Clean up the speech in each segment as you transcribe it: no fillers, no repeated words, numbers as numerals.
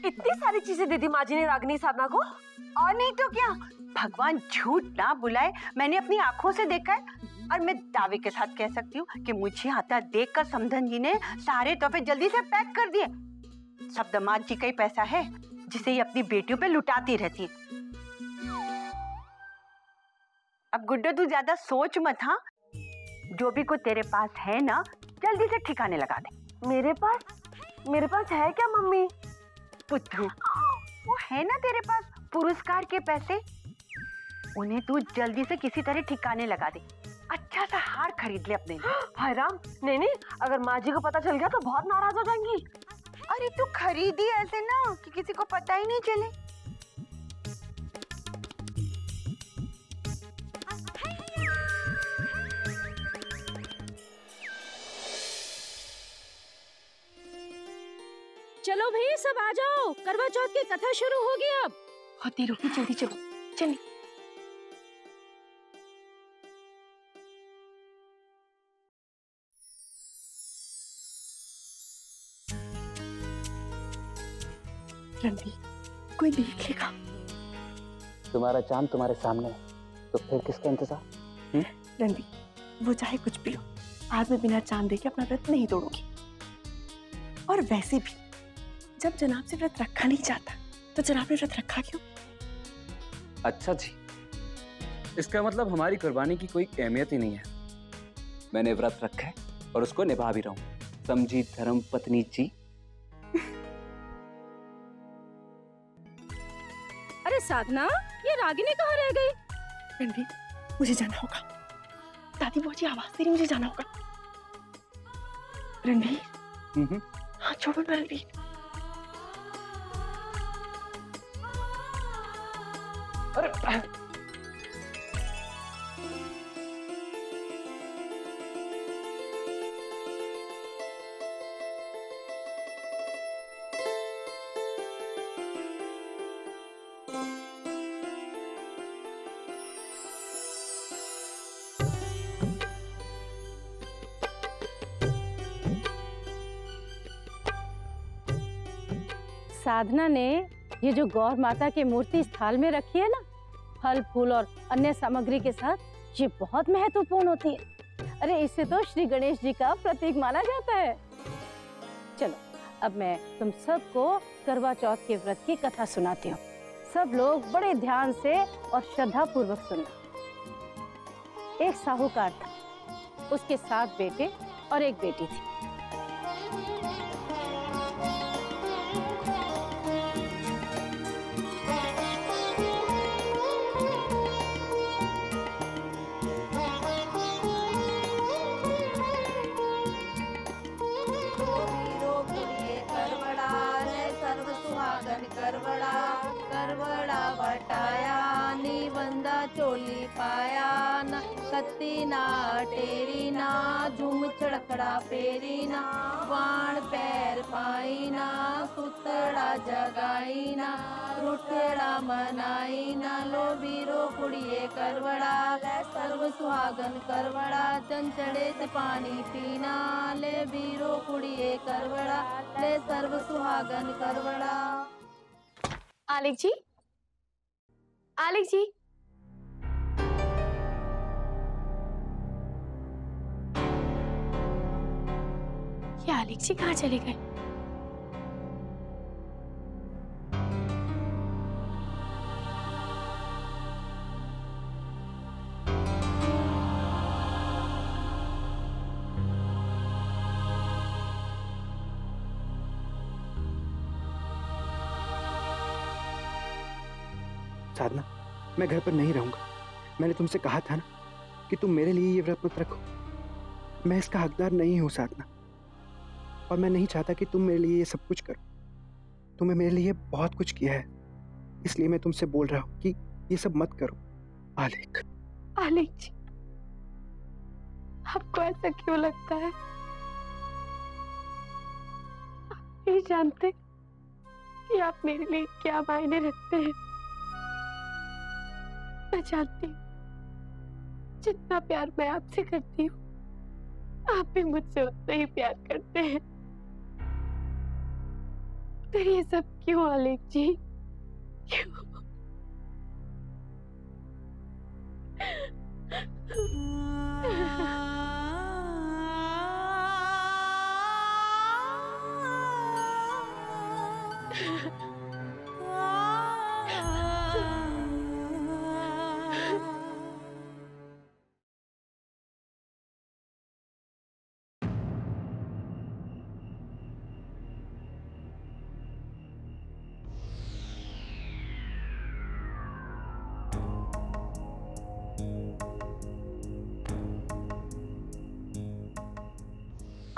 इतनी सारी चीजें दे दी माँ जी ने रागिनी साधना को। और नहीं तो क्या, भगवान झूठ ना बुलाए, मैंने अपनी आंखों से देखा है। और मैं दावे के साथ कह सकती हूँ कि मुझे आता देखकर समधन जी ने सारे तोहफे जल्दी से पैक कर दिए। सब दामाद जी का ही पैसा है जिसे ये अपनी बेटियों पे लुटाती रहती है। अब गुड्डो तू ज्यादा सोच मत, हाँ, जो भी कुछ तेरे पास है ना जल्दी से ठिकाने लगा दे। मेरे पास है क्या मम्मी? पुत्रू, वो है ना तेरे पास पुरस्कार के पैसे, उन्हें तू जल्दी से किसी तरह ठिकाने लगा दे। अच्छा सा हार खरीद ले अपने लिए। हाय राम, नहीं, अगर माँ जी को पता चल गया तो बहुत नाराज हो जाएंगी। अरे तू खरीदी ऐसे ना कि किसी को पता ही नहीं चले। चलो भाई सब आ जाओ, करवा चौथ की कथा शुरू होगी अब। बहुत देर होगी, जल्दी चलो, चलिए। रणवीर, कोई देख लेगा। तुम्हारा चांद तुम्हारे सामने है, तो फिर किसका इंतजार? रणवीर, वो चाहे कुछ भी हो, आज मैं बिना चांद देखे अपना व्रत नहीं तोड़ूंगी। और वैसे भी जब जनाब से व्रत रखा नहीं जाता तो जनाब ने व्रत रखा क्यों? अच्छा जी, इसका मतलब हमारी कुर्बानी की कोई अहमियत ही नहीं है। मैंने व्रत रखा है और उसको निभा भी रहा हूँ, समझी धर्म पत्नी जी। अरे साधना, ये रागिनी कहाँ रह गई? रणवीर, मुझे जाना होगा। दादी बहुत आवाज दे रही, मुझे जाना होगा। रणवीर, हाँ छोड़ो ना रणवीर। अरे साधना ने ये जो गौर माता की मूर्ति इस थाल में रखी है ना, फल फूल और अन्य सामग्री के साथ, ये बहुत महत्वपूर्ण होती है। अरे इससे तो श्री गणेश जी का प्रतीक माना जाता है। चलो अब मैं तुम सबको करवा चौथ के व्रत की कथा सुनाती हूँ। सब लोग बड़े ध्यान से और श्रद्धा पूर्वक सुनना। एक साहूकार था, उसके 7 बेटे और 1 बेटी थी। करवड़ा बटाया निबंधा चोली पाया न कत्ती ना टेरी ना झुम छड़कड़ा पेरी ना वाण पैर पाई ना सुतड़ा जगाई ना रुठड़ा मनाई ना लो बीरो कुड़िए करवड़ा सर्व सुहागन करवड़ा चंचड़े से पानी पीना ले बीरो कुड़िए करवड़ा ले सर्व सुहागन करवड़ा। आलेख जी, आलेख जी, ये आलेख जी कहाँ चले गए? साधना, मैं घर पर नहीं रहूंगा। मैंने तुमसे कहा था ना कि तुम मेरे लिए ये व्रत मत रखो। मैं इसका हकदार नहीं हूं साधना, और मैं नहीं चाहता कि तुम मेरे लिए ये सब कुछ करो। तुमने मेरे लिए बहुत कुछ किया है, इसलिए मैं तुमसे बोल रहा हूं कि ये सब मत करो। आलेख, आलेख जी, आपको ऐसा क्यों लगता है? आप नहीं जानते कि आप मेरे लिए क्या मायने रखते हैं। मैं जानती हूँ जितना प्यार मैं आपसे करती हूँ, आप भी मुझसे उतना ही प्यार करते हैं। फिर ये सब क्यों आलेख जी? क्यों?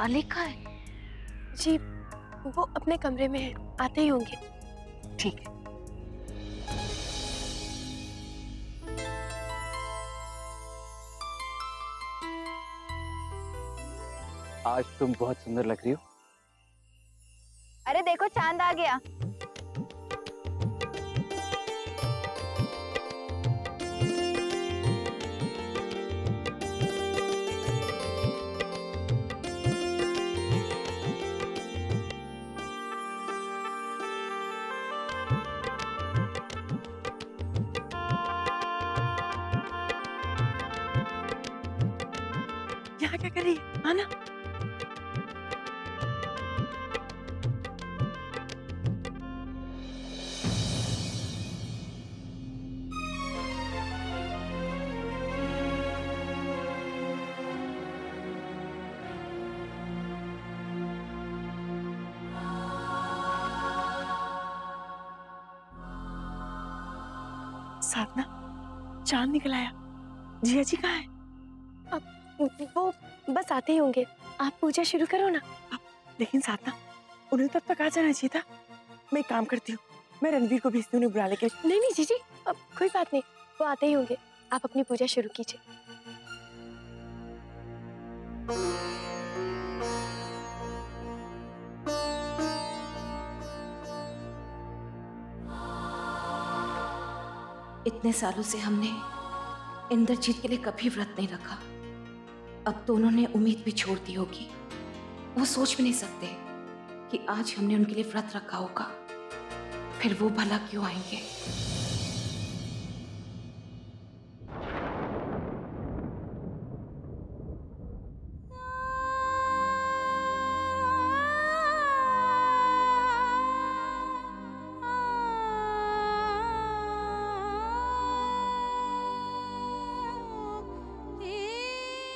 आलेख कहाँ है? जी वो अपने कमरे में है, आते ही होंगे। ठीक है। आज तुम बहुत सुंदर लग रही हो। अरे देखो चांद आ गया। यहाँ क्या कर रही है? आना। साधना, चांद निकल आया। जिया जी कहाँ है? वो बस आते ही होंगे, आप पूजा शुरू करो ना। लेकिन साधना, उन्हें तब तक आ जाना चाहिए था। मैं एक काम करती हूँ, मैं रणवीर को भेजती हूँ उन्हें बुलाने के लिए। नहीं जीजी, अब कोई बात नहीं, वो आते ही होंगे। आप अपनी पूजा शुरू कीजिए। इतने सालों से हमने इंद्रजीत के लिए कभी व्रत नहीं रखा। अब तो उन्होंने उम्मीद भी छोड़ दी होगी। वो सोच भी नहीं सकते कि आज हमने उनके लिए व्रत रखा होगा, फिर वो भला क्यों आएंगे।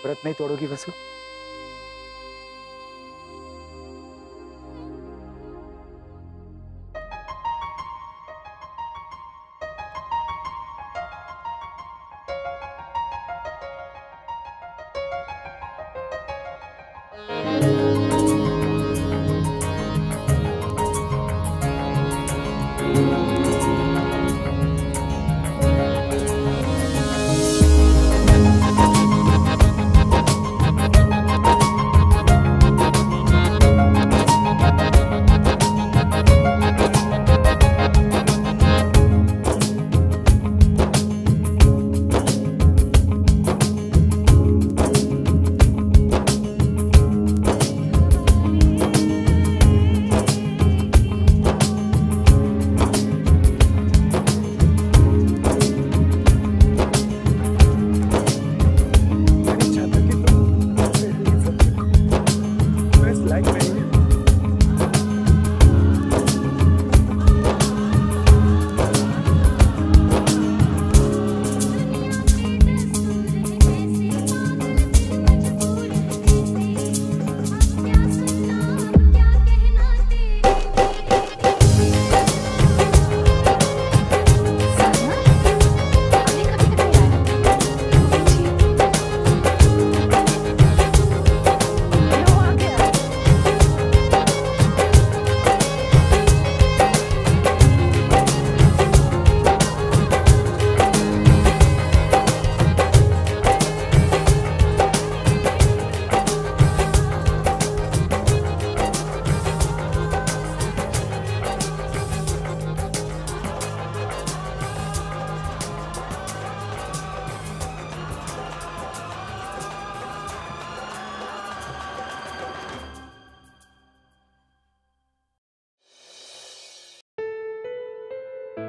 व्रत नहीं तोड़ोगी वसु?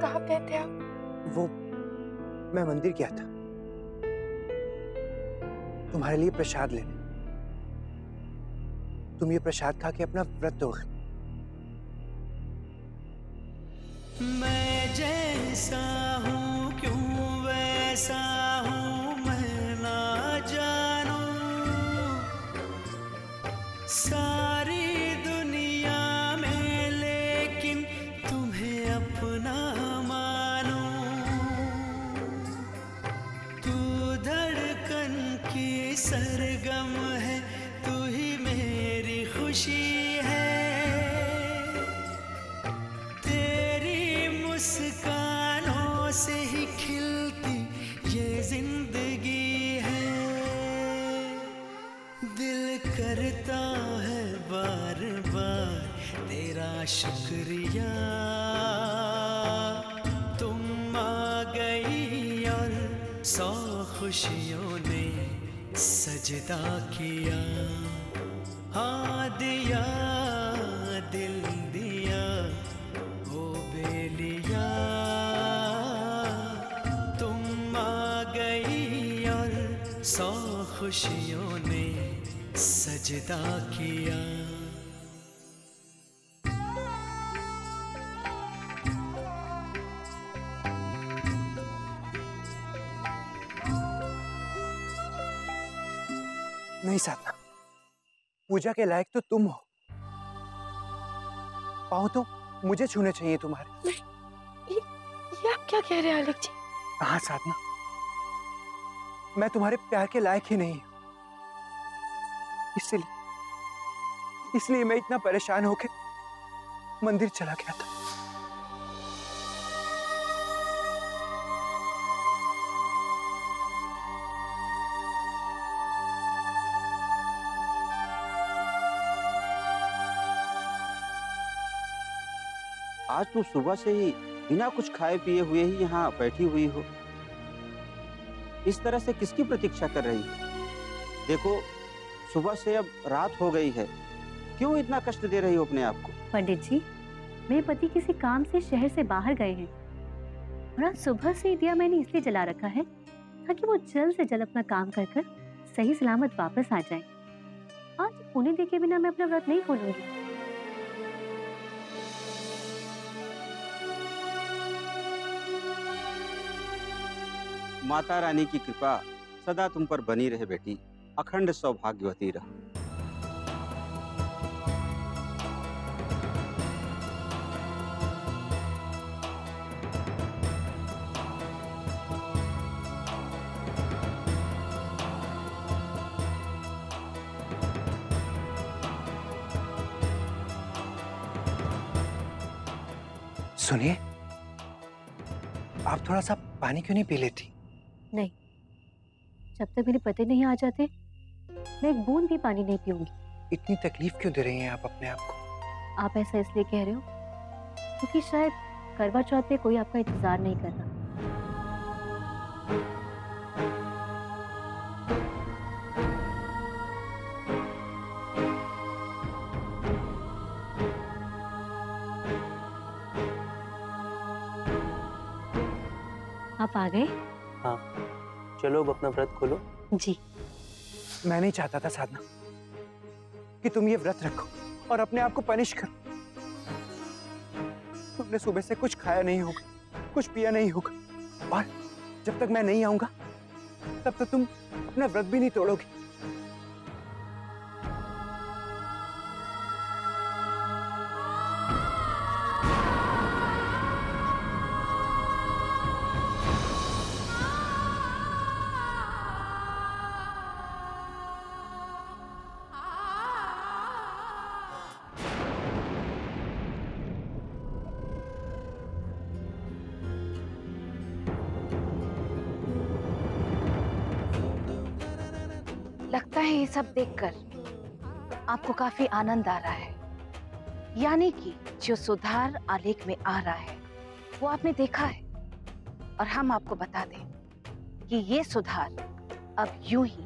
कहाँ पे थे आप? वो मैं मंदिर गया था तुम्हारे लिए प्रसाद लेने। तुम ये प्रसाद खा के अपना व्रत तोड़ लो। मैं जैसा हूँ क्यों वैसा हूँ मैं ना जानू, सारी दुनिया में लेकिन तुम्हें अपना मानूं। तू धड़कन की सरगम है, तू ही मेरी खुशी है, मुस्कानों से ही खिलती ये जिंदगी है। दिल करता है बार बार तेरा शुक्रिया, तुम आ गई और 100 खुशियों ने सजदा किया। हाँ दिया दिल दिया वो बेलिया, तुम आ गई और 100 खुशियों ने सजदा किया। नहीं साधना, पूजा के लायक तो तुम हो। पाओ तो मुझे छूने चाहिए तुम्हारे। ये आप क्या कह रहे हैं आलेख जी? हाँ साधना, मैं तुम्हारे प्यार के लायक ही नहीं हूं। इसलिए मैं इतना परेशान होकर मंदिर चला गया था। आज तू सुबह से ही बिना कुछ खाए पिए हुए ही यहाँ बैठी हुई हो। इस तरह से किसकी प्रतीक्षा कर रही है? देखो सुबह से अब रात हो गई है, क्यों इतना कष्ट दे रही हो अपने आप को? पंडित जी, मेरे पति किसी काम से शहर से बाहर गए हैं और आज सुबह से दिया मैंने इसलिए जला रखा है ताकि वो जल्द से जल्द अपना काम कर कर सही सलामत वापस आ जाए। आज उन्हें देखे बिना मैं अपना व्रत नहीं खोलूंगी। माता रानी की कृपा सदा तुम पर बनी रहे बेटी, अखंड सौभाग्यवती रहो। सुनिए, आप थोड़ा सा पानी क्यों नहीं पी लेती? नहीं, जब तक मेरे पति नहीं आ जाते मैं एक बूंद भी पानी नहीं पीऊंगी। इतनी तकलीफ क्यों दे रही हैं आप अपने आप को? आप ऐसा इसलिए कह रहे हो क्योंकि शायद करवा चौथ पे कोई आपका इंतजार नहीं कर रहा। आप आ गए? हाँ, चलो अब अपना व्रत खोलो। जी। मैं नहीं चाहता था साधना कि तुम ये व्रत रखो और अपने आप को पनिश करो। तुमने सुबह से कुछ खाया नहीं होगा, कुछ पिया नहीं होगा, और जब तक मैं नहीं आऊंगा तब तक तुम अपना व्रत भी नहीं तोड़ोगे। लगता है ये सब देखकर आपको काफी आनंद आ रहा है। यानी कि जो सुधार आलेख में आ रहा है वो आपने देखा है, और हम आपको बता दें कि ये सुधार अब यूं ही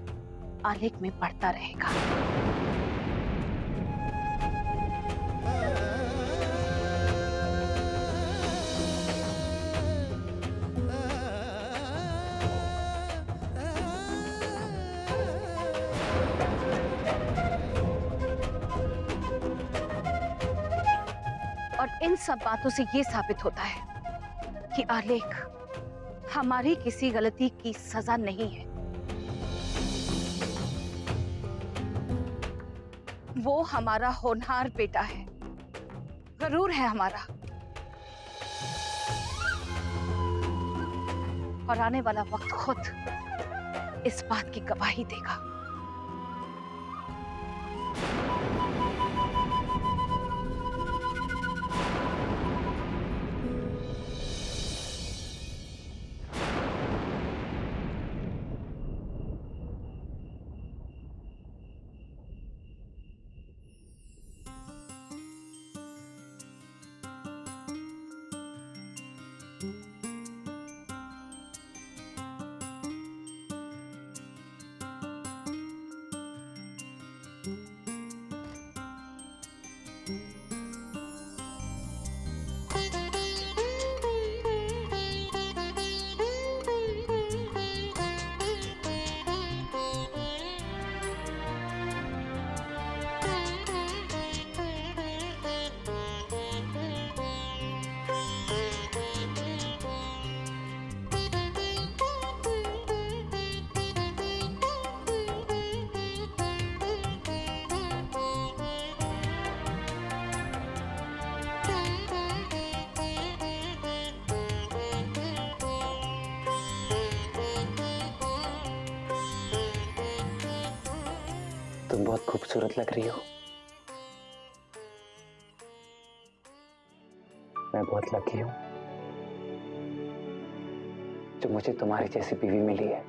आलेख में बढ़ता रहेगा। और इन सब बातों से ये साबित होता है कि आलेख हमारी किसी गलती की सजा नहीं है। वो हमारा होनहार बेटा है, गरूर है हमारा, और आने वाला वक्त खुद इस बात की गवाही देगा। तुम बहुत खूबसूरत लग रही हो। मैं बहुत लकी हूं जो मुझे तुम्हारी जैसी बीवी मिली है।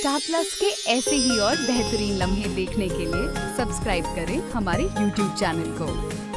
स्टार प्लस के ऐसे ही और बेहतरीन लम्हे देखने के लिए सब्सक्राइब करें हमारे YouTube चैनल को।